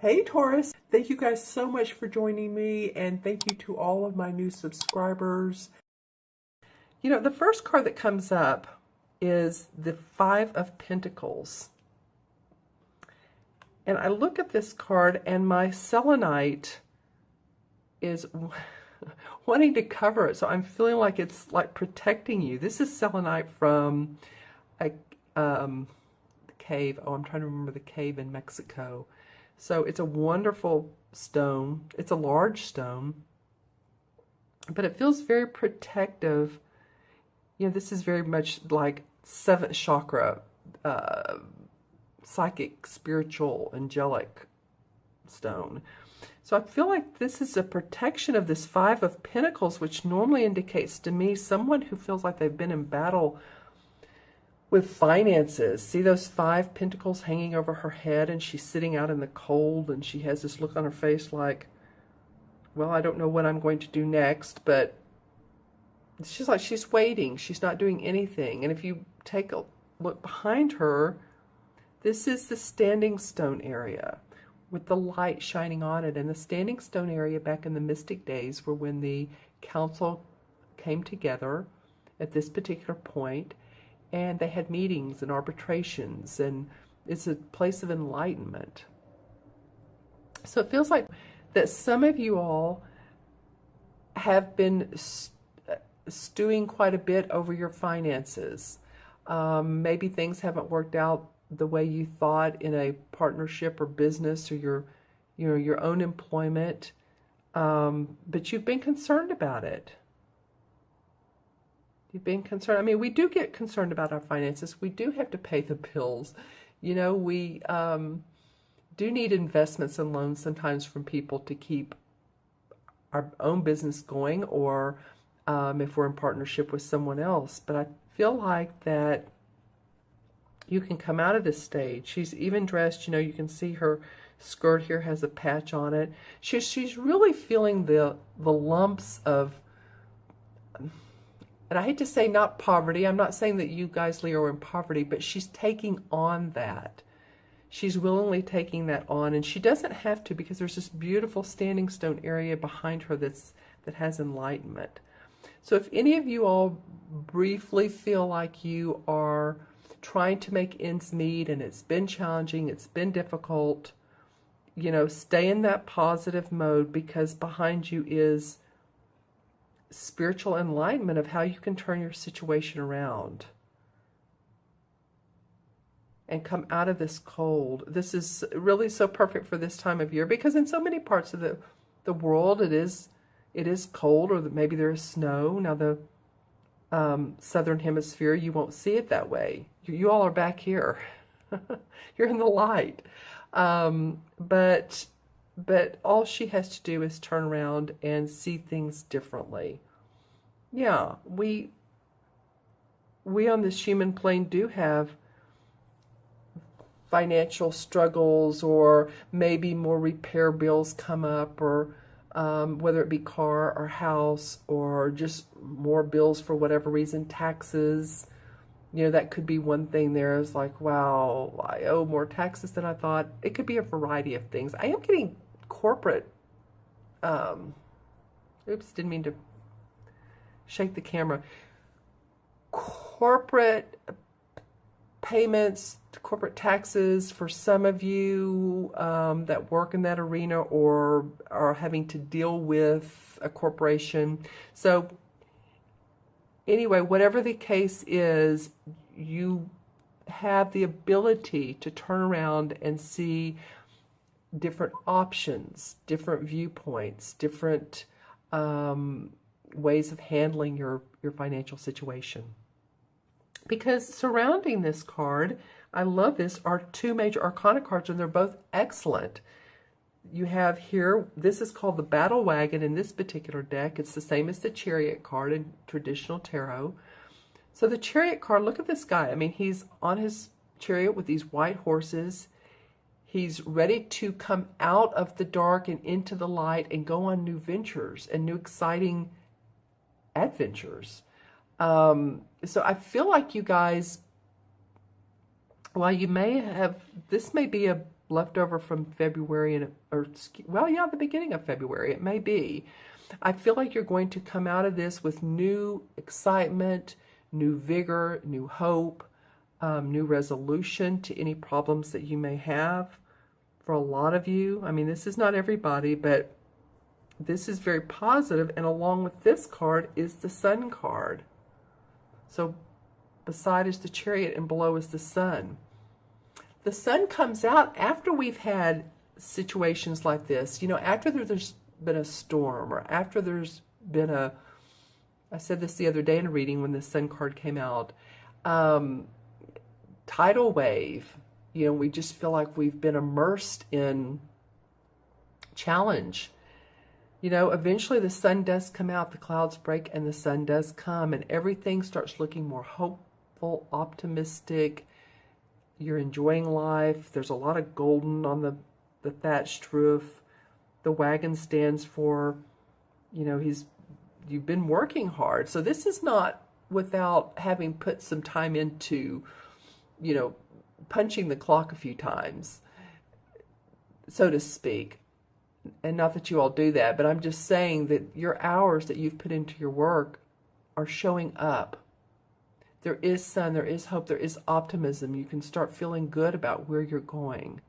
Hey Taurus, thank you guys so much for joining me, and thank you to all of my new subscribers. You know, the first card that comes up is the Five of Pentacles. And I look at this card and my selenite is wanting to cover it. So I'm feeling like it's like protecting you. This is selenite from a cave. Oh, I'm trying to remember the cave in Mexico. So it's a wonderful stone. It's a large stone, but it feels very protective. You know, this is very much like seventh chakra, psychic, spiritual, angelic stone. So I feel like this is a protection of this Five of Pentacles, which normally indicates to me someone who feels like they've been in battle with finances. See those Five Pentacles hanging over her head, and she's sitting out in the cold, and she has this look on her face like, well, I don't know what I'm going to do next, but it's just like she's waiting. She's not doing anything. And if you take a look behind her, this is the standing stone area with the light shining on it. And the standing stone area back in the mystic days were when the council came together at this particular point, and they had meetings and arbitrations, and it's a place of enlightenment. So it feels like that some of you all have been stewing quite a bit over your finances. Maybe things haven't worked out the way you thought in a partnership or business or your own employment, but you've been concerned about it. You've been concerned. I mean, we do get concerned about our finances. We do have to pay the bills. You know, we do need investments and loans sometimes from people to keep our own business going, or if we're in partnership with someone else. But I feel like that you can come out of this stage. She's even dressed, you know, you can see her skirt here has a patch on it. She's really feeling the lumps of, and I hate to say not poverty. I'm not saying that you guys, Leo, are in poverty, but she's taking on that. She's willingly taking that on, and she doesn't have to, because there's this beautiful standing stone area behind her that has enlightenment. So if any of you all briefly feel like you are trying to make ends meet and it's been challenging, it's been difficult, you know, stay in that positive mode, because behind you is spiritual enlightenment of how you can turn your situation around and come out of this cold. This is really so perfect for this time of year, because in so many parts of the world it is cold, or maybe there is snow. Now the southern hemisphere, you won't see it that way. You all are back here. You're in the light. But all she has to do is turn around and see things differently. Yeah, we on this human plane do have financial struggles, or maybe more repair bills come up, or whether it be car or house, or just more bills for whatever reason, taxes. You know, that could be one thing. There is like, wow, I owe more taxes than I thought. It could be a variety of things. I am getting corporate, oops, didn't mean to shake the camera. Corporate payments, corporate taxes for some of you that work in that arena or are having to deal with a corporation. So anyway, whatever the case is, you have the ability to turn around and see different options, different viewpoints, different ways of handling your financial situation. Because surrounding this card, I love this, are two major arcana cards, and they're both excellent. You have here, this is called the Battle Wagon in this particular deck. It's the same as the Chariot card in traditional tarot. So the Chariot card, look at this guy. I mean, he's on his chariot with these white horses. He's ready to come out of the dark and into the light and go on new ventures and new exciting adventures. So I feel like you guys, while you may have, this may be a left over from February, well, yeah, the beginning of February, it may be. I feel like you're going to come out of this with new excitement, new vigor, new hope, new resolution to any problems that you may have. For a lot of you, I mean, this is not everybody, but this is very positive, and along with this card is the Sun card. So beside is the Chariot and below is the Sun. The Sun comes out after we've had situations like this, after there's been a storm, or after there's been I said this the other day in a reading when the Sun card came out, tidal wave. We just feel like we've been immersed in challenge. Eventually the sun does come out, the clouds break, and the sun does come, and everything starts looking more hopeful, optimistic. You're enjoying life. There's a lot of golden on the thatched roof. The wagon stands for, you've been working hard. So this is not without having put some time into, punching the clock a few times, so to speak. And not that you all do that, but I'm just saying that your hours that you've put into your work are showing up. There is sun, there is hope, there is optimism. You can start feeling good about where you're going.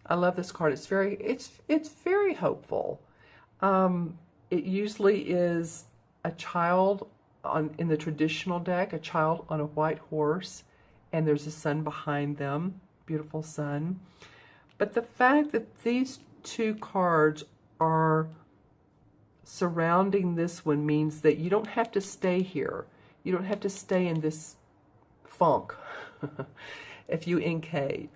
I love this card. It's very hopeful. It usually is a child in the traditional deck, a child on a white horse, and there's a sun behind them. Beautiful sun. But the fact that these two cards are surrounding this one means that you don't have to stay here. You don't have to stay in this funk. If you NK,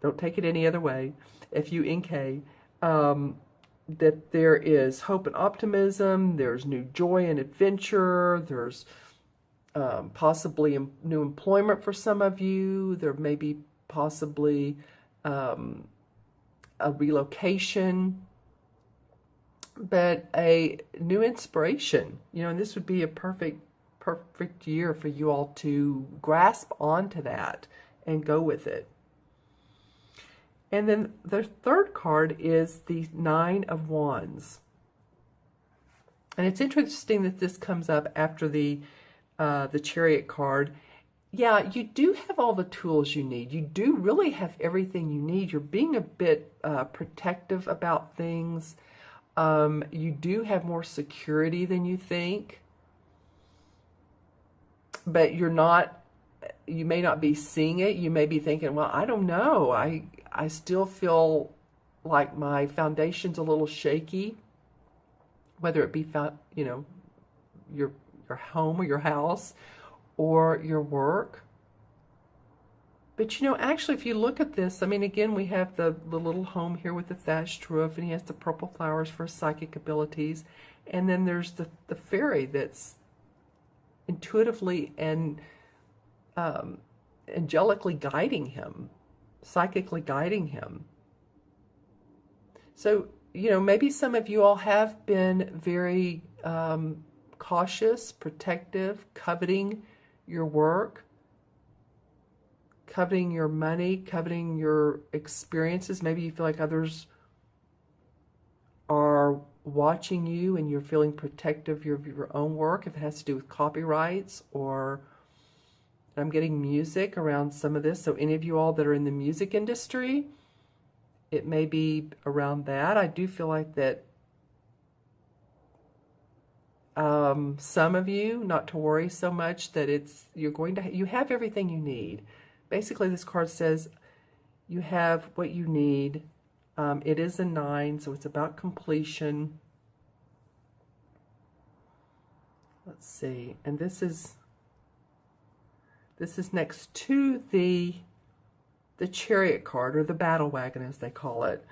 don't take it any other way. If you NK, that there is hope and optimism, there's new joy and adventure, there's possibly new employment for some of you. There may be possibly a relocation, but a new inspiration. And this would be a perfect year for you all to grasp onto that and go with it. And then the third card is the Nine of Wands. And it's interesting that this comes up after the Chariot card. Yeah, you do have all the tools you need. You do really have everything you need. You're being a bit protective about things. You do have more security than you think. But you may not be seeing it. You may be thinking, well, I don't know. I still feel like my foundation's a little shaky. Whether it be, your home or your house or your work. But actually, if you look at this, I mean, again, we have the little home here with the thatched roof, and he has the purple flowers for psychic abilities. And then there's the fairy that's intuitively and angelically guiding him, psychically guiding him. So, maybe some of you all have been very cautious, protective, coveting your work, coveting your money, coveting your experiences. Maybe you feel like others are watching you and you're feeling protective of your own work, if it has to do with copyrights, or I'm getting music around some of this. So any of you all that are in the music industry, it may be around that. I do feel like that some of you, not to worry so much that you have everything you need. Basically, this card says you have what you need. It is a 9, so it's about completion. Let's see, and this is next to the Chariot card, or the battle wagon as they call it.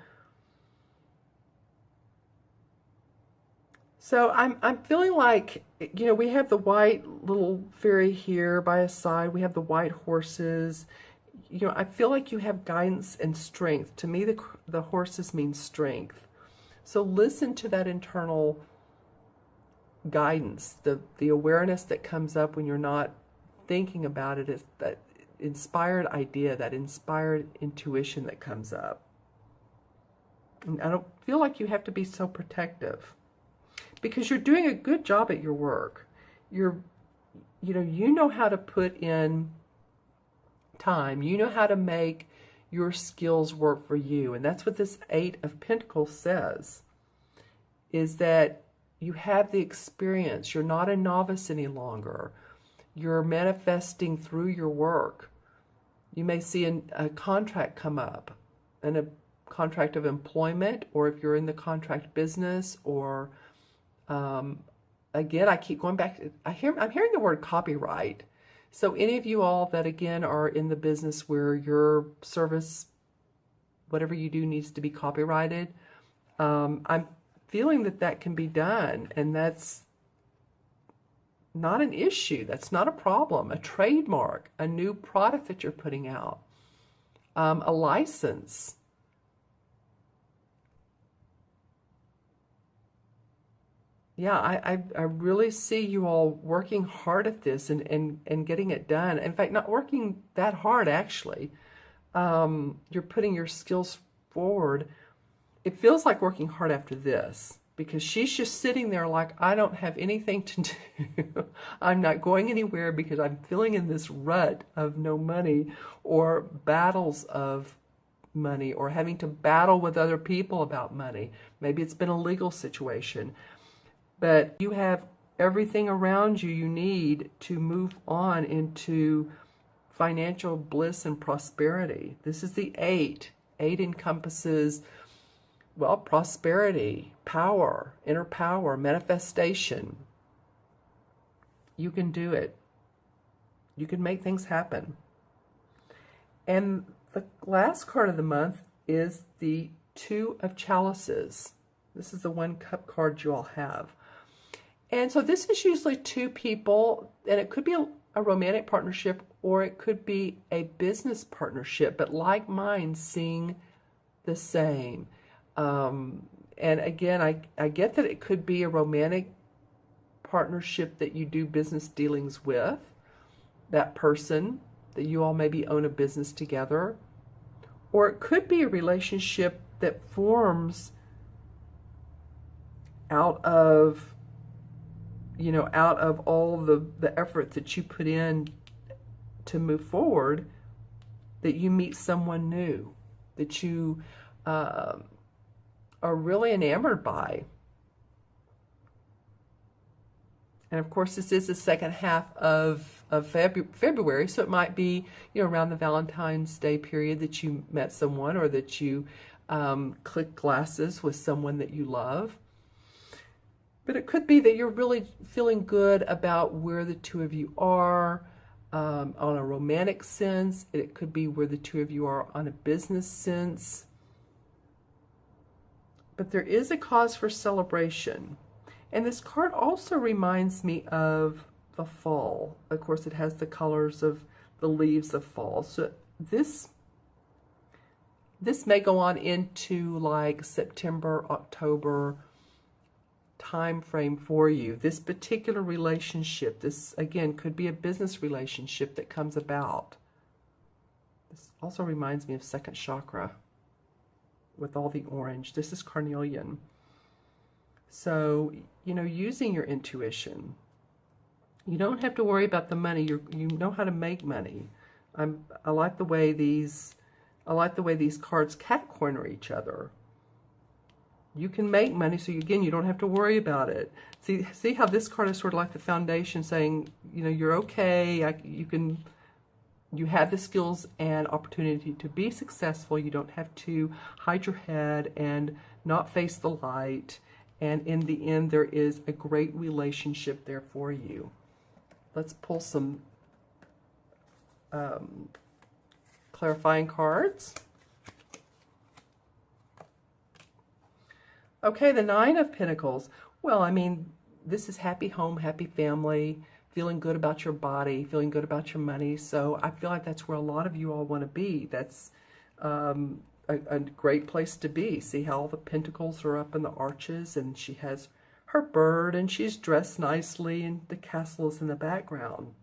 So I'm feeling like, we have the white little fairy here by his side. We have the white horses. I feel like you have guidance and strength. To me, the horses mean strength. So listen to that internal guidance, the awareness that comes up when you're not thinking about it is that inspired idea, that inspired intuition that comes up. And I don't feel like you have to be so protective, because you're doing a good job at your work. You know how to put in time. You know how to make your skills work for you. And that's what this Eight of Pentacles says, is that you have the experience. You're not a novice any longer. You're manifesting through your work. You may see a contract come up, and a contract of employment, or if you're in the contract business, or again, I keep going back. I'm hearing the word copyright. So any of you all that, again, are in the business where your service, whatever you do, needs to be copyrighted, I'm feeling that can be done, and that's not an issue. That's not a problem. A trademark, a new product that you're putting out, a license. Yeah, I really see you all working hard at this and getting it done. In fact, not working that hard, actually. You're putting your skills forward. It feels like working hard after this, because she's just sitting there like, I don't have anything to do. I'm not going anywhere because I'm feeling in this rut of no money, or battles of money, or having to battle with other people about money. Maybe it's been a legal situation. But you have everything around you need to move on into financial bliss and prosperity. This is the Eight. Eight encompasses, well, prosperity, power, inner power, manifestation. You can do it. You can make things happen. And the last card of the month is the Two of Chalices. This is the one cup card you all have. And so this is usually two people, and it could be a romantic partnership, or it could be a business partnership, but like minds seeing the same. And again, I get that it could be a romantic partnership that you do business dealings with, that person, that you all maybe own a business together. Or it could be a relationship that forms out of all the effort that you put in to move forward, that you meet someone new, that you are really enamored by. And of course, this is the second half of February, so it might be, around the Valentine's Day period that you met someone, or that you click glasses with someone that you love. But it could be that you're really feeling good about where the two of you are on a romantic sense. It could be where the two of you are on a business sense. But there is a cause for celebration. And this card also reminds me of the fall. Of course, it has the colors of the leaves of fall. So this may go on into like September, October time frame for you. This particular relationship, this again could be a business relationship that comes about. This also reminds me of second chakra with all the orange. This is carnelian. So, using your intuition. You don't have to worry about the money. You know how to make money. I like the way these cards cat corner each other. You can make money, so again, you don't have to worry about it. See how this card is sort of like the foundation, saying, you're okay. You have the skills and opportunity to be successful. You don't have to hide your head and not face the light. And in the end, there is a great relationship there for you. Let's pull some clarifying cards. Okay, the Nine of Pentacles. Well, this is happy home, happy family, feeling good about your body, feeling good about your money. So I feel like that's where a lot of you all want to be. That's a great place to be. See how all the pentacles are up in the arches, and she has her bird, and she's dressed nicely, and the castle is in the background.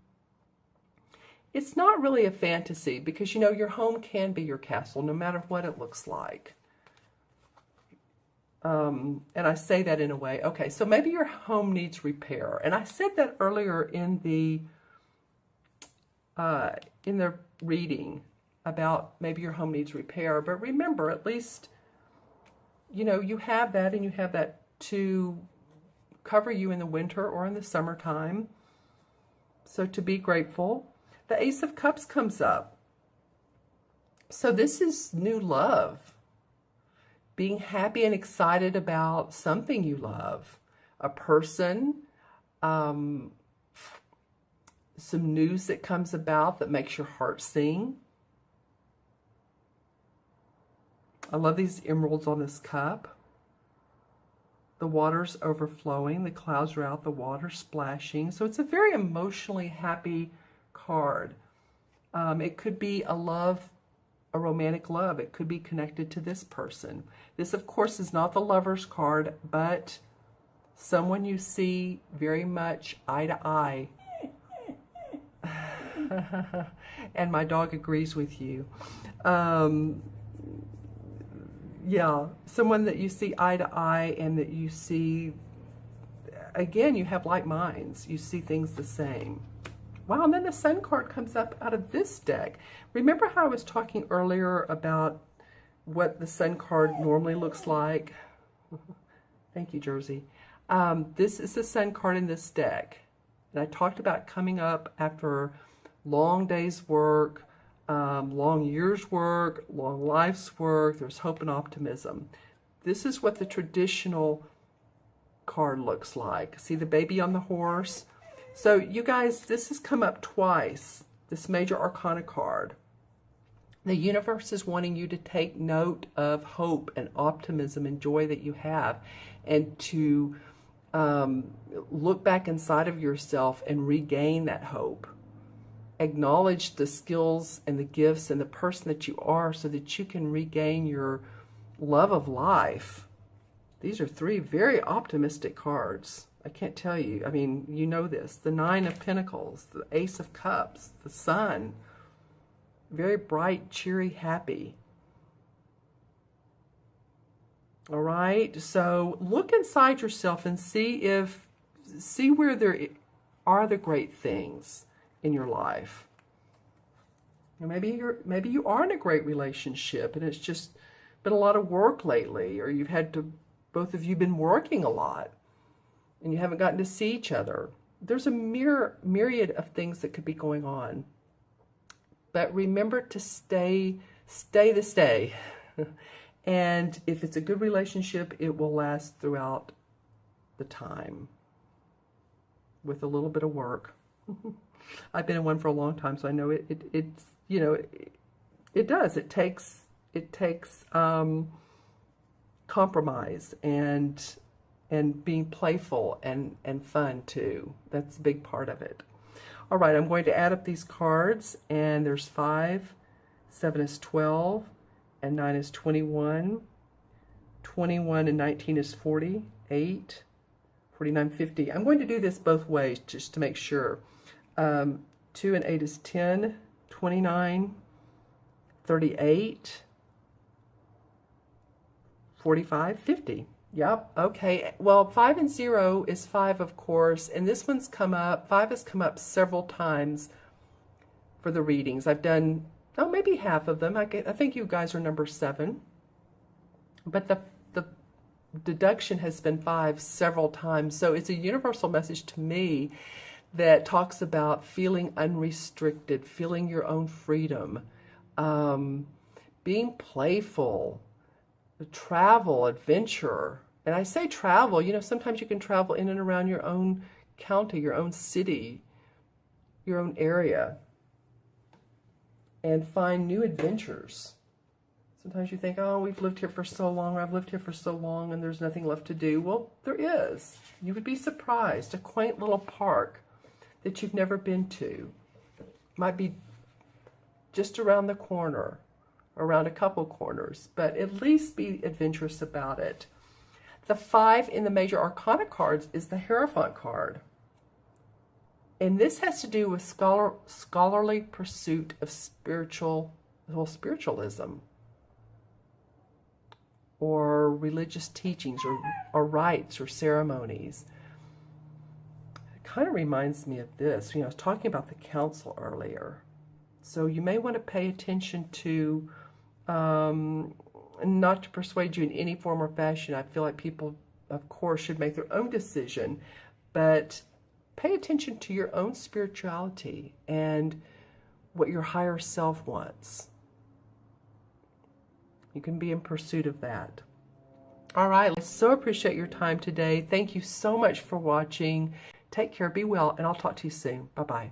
it's not really a fantasy because, you know, your home can be your castle no matter what it looks like. And I say that in a way, okay, so maybe your home needs repair. And I said that earlier in the reading about maybe your home needs repair. But remember, at least, you know, you have that, and you have that to cover you in the winter or in the summertime. So to be grateful. The Ace of Cups comes up. So this is new love. Being happy and excited about something you love. A person, some news that comes about that makes your heart sing. I love these emeralds on this cup. The water's overflowing, the clouds are out, the water's splashing. So it's a very emotionally happy card. It could be a love, a romantic love. It could be connected to this person. This, of course, is not the Lover's card, but someone you see very much eye to eye. And my dog agrees with you. Yeah, someone that you see eye to eye and that you see, again, you have like minds. You see things the same. Wow, and then the Sun card comes up out of this deck. Remember how I was talking earlier about what the Sun card normally looks like? Thank you, Jersey. This is the Sun card in this deck. And I talked about coming up after long days' work, long years' work, long life's work. There's hope and optimism. This is what the traditional card looks like. See the baby on the horse? So you guys, this has come up twice, this Major Arcana card. The universe is wanting you to take note of hope and optimism and joy that you have, and to look back inside of yourself and regain that hope. Acknowledge the skills and the gifts and the person that you are so that you can regain your love of life. These are three very optimistic cards. I can't tell you. I mean, you know this. The Nine of Pentacles, the Ace of Cups, the Sun. Very bright, cheery, happy. All right, so look inside yourself and see where there are the great things in your life. Or maybe you are in a great relationship and it's just been a lot of work lately, or both of you been working a lot and you haven't gotten to see each other. There's a myriad of things that could be going on. But remember to stay the stay. And if it's a good relationship, it will last throughout the time with a little bit of work. I've been in one for a long time, so I know it does. It takes compromise and being playful and fun too. That's a big part of it. All right, I'm going to add up these cards, and there's 5, 7 is 12, and 9 is 21. 21 and 19 is 40, 8, 49, 50. I'm going to do this both ways just to make sure. 2 and 8 is 10, 29, 38, 45, 50. Yep, okay. Well, 5 and 0 is 5, of course, and this one's come up. 5 has come up several times for the readings. I've done, maybe half of them. I think you guys are number 7. But the deduction has been 5 several times. So it's a universal message to me that talks about feeling unrestricted, feeling your own freedom, being playful, travel, adventure. And I say travel, sometimes you can travel in and around your own county, your own city, your own area, and find new adventures. Sometimes you think, oh, we've lived here for so long, or I've lived here for so long, and there's nothing left to do. Well, there is. You would be surprised. A quaint little park that you've never been to might be just around the corner, around a couple corners, but at least be adventurous about it. The 5 in the Major Arcana cards is the Hierophant card. And this has to do with scholarly pursuit of spiritualism or religious teachings or rites or ceremonies. It kind of reminds me of this. I was talking about the council earlier. So you may want to pay attention to, not to persuade you in any form or fashion. I feel like people, of course, should make their own decision, but pay attention to your own spirituality and what your higher self wants. You can be in pursuit of that. All right, I so appreciate your time today. Thank you so much for watching. Take care, be well, and I'll talk to you soon. Bye-bye.